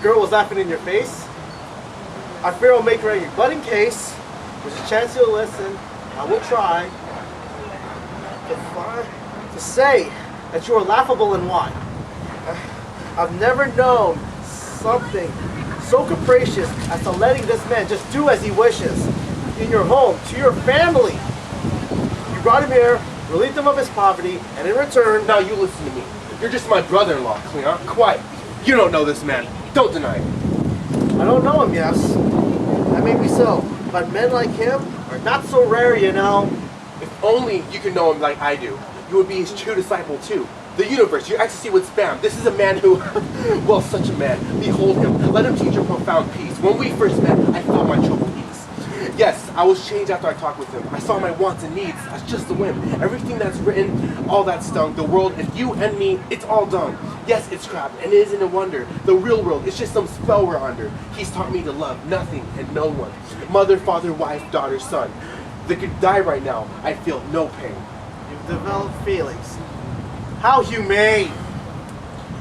girl was laughing in your face. I fear I'll make her a budding case. There's a chance you'll listen. I will try to say that you are laughable and why. I've never known something so capricious as to letting this man just do as he wishes in your home, to your family. You brought him here, relieved him of his poverty, and in return... Now you listen to me. You're just my brother-in-law, Cleon. Quiet. You don't know this man. Don't deny it. I don't know him, yes. That may be so. But men like him are not so rare, you know. If only you could know him like I do, you would be his true disciple too. The universe, your ecstasy would spam. This is a man who, well, such a man. Behold him. Let him teach you profound peace. When we first met, I felt my trouble ease. Yes, I was changed after I talked with him. I saw my wants and needs as just a whim. Everything that's written, all that stung. The world, if you and me, it's all done. Yes, it's crap, and it isn't a wonder. The real world, it's just some spell we're under. He's taught me to love nothing and no one. Mother, father, wife, daughter, son. They could die right now. I feel no pain. You've developed feelings. How humane!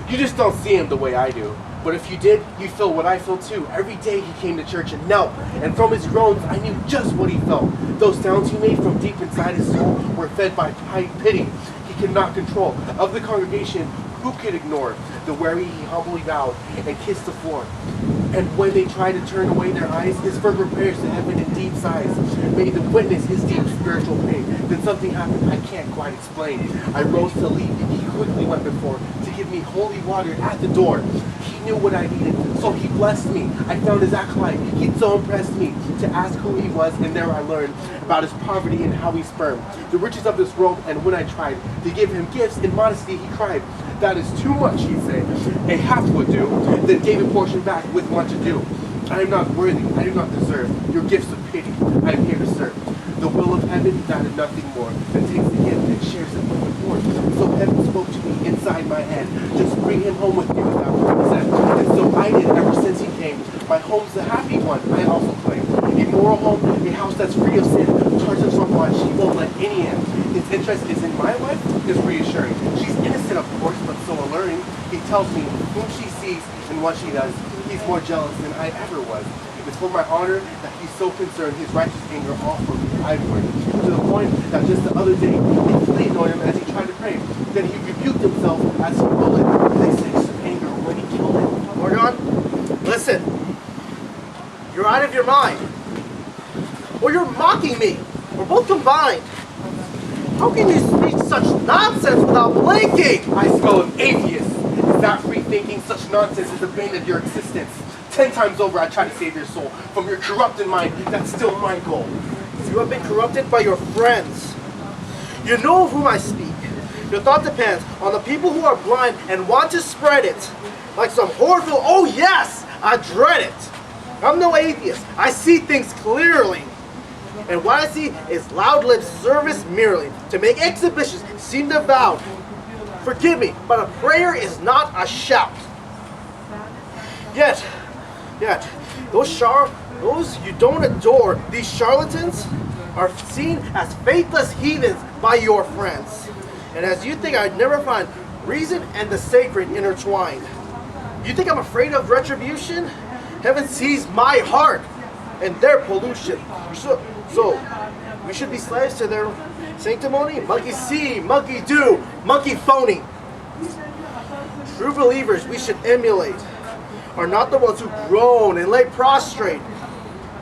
You just don't see him the way I do. But if you did, you feel what I feel too. Every day he came to church and knelt, and from his groans I knew just what he felt. Those sounds he made from deep inside his soul were fed by pity he could not control. Of the congregation, who could ignore the weary he humbly bowed and kissed the floor? And when they tried to turn away their eyes, his fervent prayers to heaven in deep sighs made them witness his deep spiritual pain. Then something happened I can't quite explain. I rose to leave. He quickly went before to give me holy water at the door. He knew what I needed, so he blessed me. I found his acolyte. He so impressed me to ask who he was, and there I learned about his poverty and how he spurned the riches of this world. And when I tried to give him gifts in modesty, he cried, "That is too much," he'd say. "A half would do." Then gave a portion back with much ado. I am not worthy, I do not deserve your gifts of pity. I am here to serve the will of heaven, that and nothing more, that takes the gift and shares it with the poor. So heaven spoke to me inside my head, just bring him home with me without consent. And so I did ever since he came. My home's the happy one, I also claim. A moral home, a house that's free of sin, charges from what she won't let any in. His interest is in my wife, is reassuring. She's innocent, of course, but so alluring. He tells me whom she sees and what she does. He's more jealous than I ever was. It's for my honor that he's so concerned, his righteous anger all for me I've learned. To the point that just the other day, he fleed on him as he tried to pray. Then he rebuked himself as he bullied the extinction of anger when he killed him. Morgan, listen. You're out of your mind. Or you're mocking me. Or both combined. How can you speak such nonsense without blinking? I spell an atheist. Is that free thinking? Such nonsense is the bane of your existence. 10 times over I try to save your soul from your corrupted mind. That's still my goal. You have been corrupted by your friends. You know of whom I speak. Your thought depends on the people who are blind and want to spread it. Like some horrible, oh yes, I dread it. I'm no atheist. I see things clearly. And what I see is loud lip service merely to make exhibitions seem devout. Forgive me, but a prayer is not a shout. Yet, those you don't adore, these charlatans, are seen as faithless heathens by your friends. And as you think I'd never find reason and the sacred intertwined. You think I'm afraid of retribution? Heaven sees my heart and their pollution. So we should be slaves to their sanctimony? Monkey see, monkey do, monkey phony. True believers we should emulate are not the ones who groan and lay prostrate.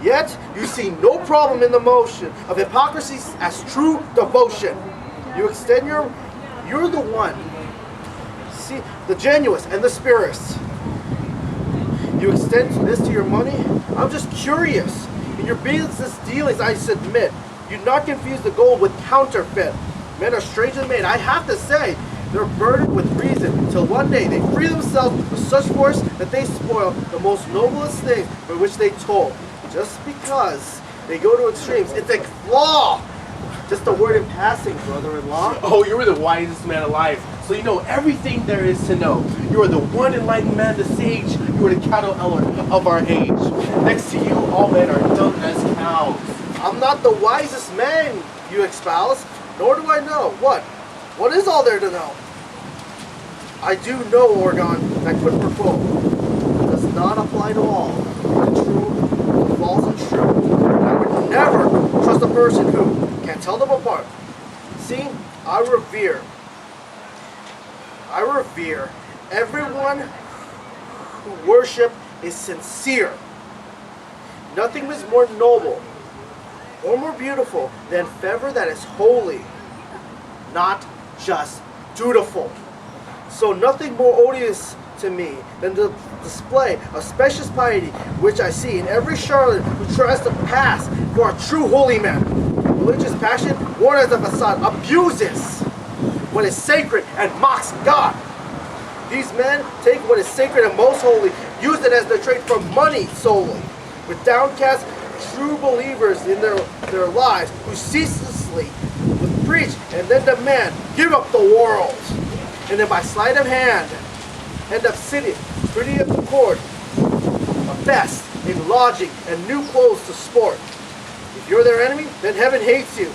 Yet you see no problem in the motion of hypocrisy as true devotion. You extend you're the one. See, the genuine and the spirits. You extend this to your money? I'm just curious. In your business dealings, I submit. You not confuse the gold with counterfeit. Men are strangely made. I have to say, they're burdened with reason, till one day they free themselves with such force that they spoil the most noblest things for which they toll. Just because they go to extremes, it's a flaw. Just a word in passing, brother-in-law. Oh, you were the wisest man alive, so you know everything there is to know. You are the one enlightened man, the sage. You are the cattle elder of our age. Next to you, all men are dumb as cows. I'm not the wisest man, you espouse, nor do I know. What is all there to know? I do know, Orgon, that quid pro quo does not person who can't tell them apart. See, I revere everyone who worship is sincere. Nothing is more noble or more beautiful than favor that is holy, not just dutiful. So nothing more odious to me than the display of specious piety which I see in every charlatan who tries to pass for a true holy man. Religious passion, worn as a facade, abuses what is sacred and mocks God. These men take what is sacred and most holy, use it as their trade for money solely. With downcast true believers in their lives who ceaselessly would preach and then demand, give up the world. And then by sleight of hand, end up sitting pretty at the court, a best in lodging and new clothes to sport. If you're their enemy, then heaven hates you.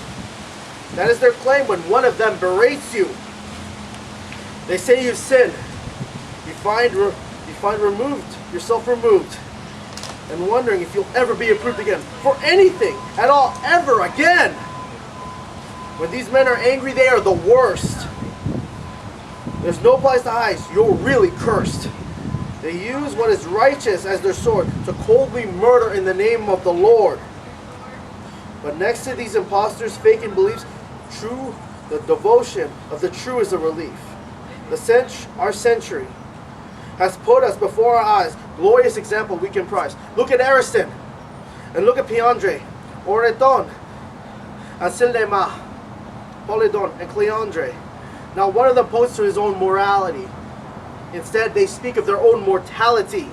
That is their claim when one of them berates you. They say you've sinned. You find yourself removed, and wondering if you'll ever be approved again for anything at all, ever again. When these men are angry, they are the worst. There's no place to hide. You're really cursed. They use what is righteous as their sword to coldly murder in the name of the Lord. But next to these impostors, fake and beliefs, the devotion of the true is a relief. Our century has put us before our eyes glorious example we can prize. Look at Ariston, and look at Piandre, Oreton, Anselma, Polydon, and Cleandre. Now one of them points to his own morality. Instead, they speak of their own mortality.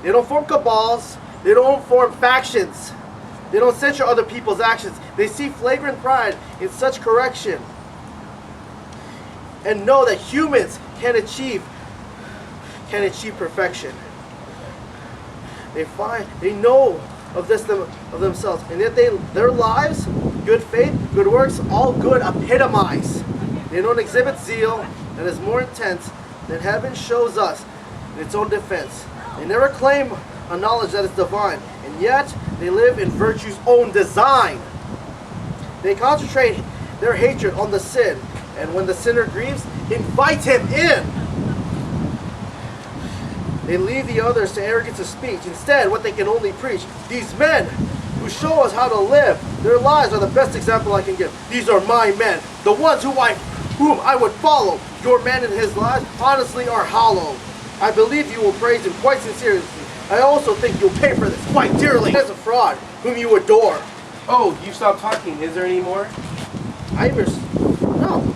They don't form cabals. They don't form factions. They don't censure other people's actions. They see flagrant pride in such correction and know that humans can achieve perfection. They know of this of themselves, and yet their lives, good faith, good works, all good epitomize. They don't exhibit zeal that is more intense than heaven shows us in its own defense. They never claim a knowledge that is divine, and yet they live in virtue's own design. They concentrate their hatred on the sin, and when the sinner grieves, invite him in. They leave the others to arrogance of speech. Instead, what they can only preach. These men who show us how to live, their lives are the best example I can give. These are my men, the ones whom I would follow. Your men and his lives honestly are hollow. I believe you will praise him quite sincerely. I also think you'll pay for this quite dearly. As a fraud whom you adore. Oh, you stopped talking. Is there any more? No.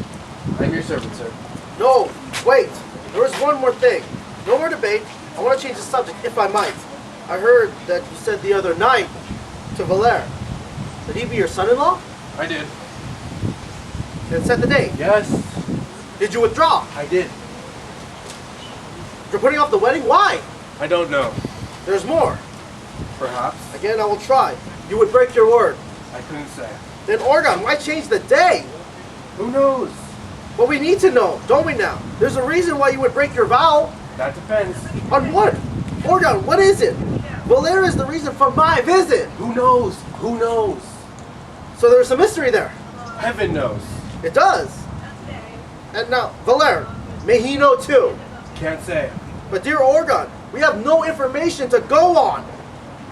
I'm your servant, sir. No, wait. There is one more thing. No more debate. I want to change the subject, if I might. I heard that you said the other night to Valère. Did he be your son-in-law? I did. And set the date? Yes. Did you withdraw? I did. You're putting off the wedding? Why? I don't know. There's more. Perhaps. Again, I will try. You would break your word. I couldn't say. Then Orgon, why change the day? Who knows? Well, we need to know, don't we now? There's a reason why you would break your vow. That depends. On what? Orgon, what is it? Valère is the reason for my visit. Who knows? Who knows? So there's a mystery there. Heaven knows. It does. And now, Valère, may he know too. Can't say. But dear Orgon, we have no information to go on.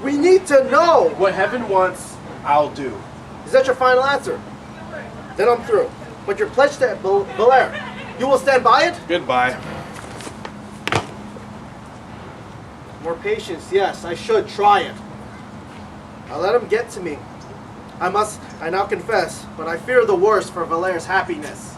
We need to know. What heaven wants, I'll do. Is that your final answer? Then I'm through. But you're pledged to Valère. You will stand by it? Goodbye. More patience, yes, I should try it. I let him get to me. I now confess, but I fear the worst for Valère's happiness.